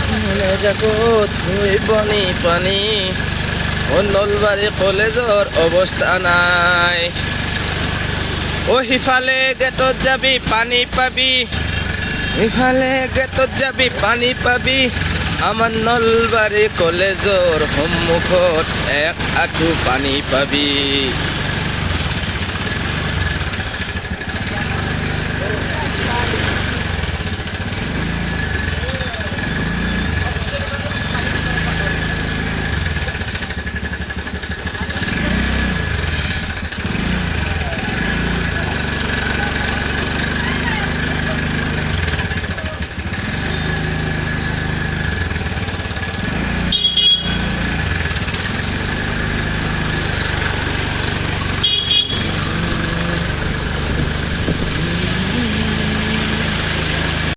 মনে যাকো থুই বনি পানী ও নলবাৰী কলেজৰ অৱস্থা নাই ও সিফালে গেটত যাবি পানী পাবি সিফালে গেটত যাবি পানী পাবি আমাৰ নলবাৰী কলেজৰ সন্মুখত এক আঁঠু পানী পাবি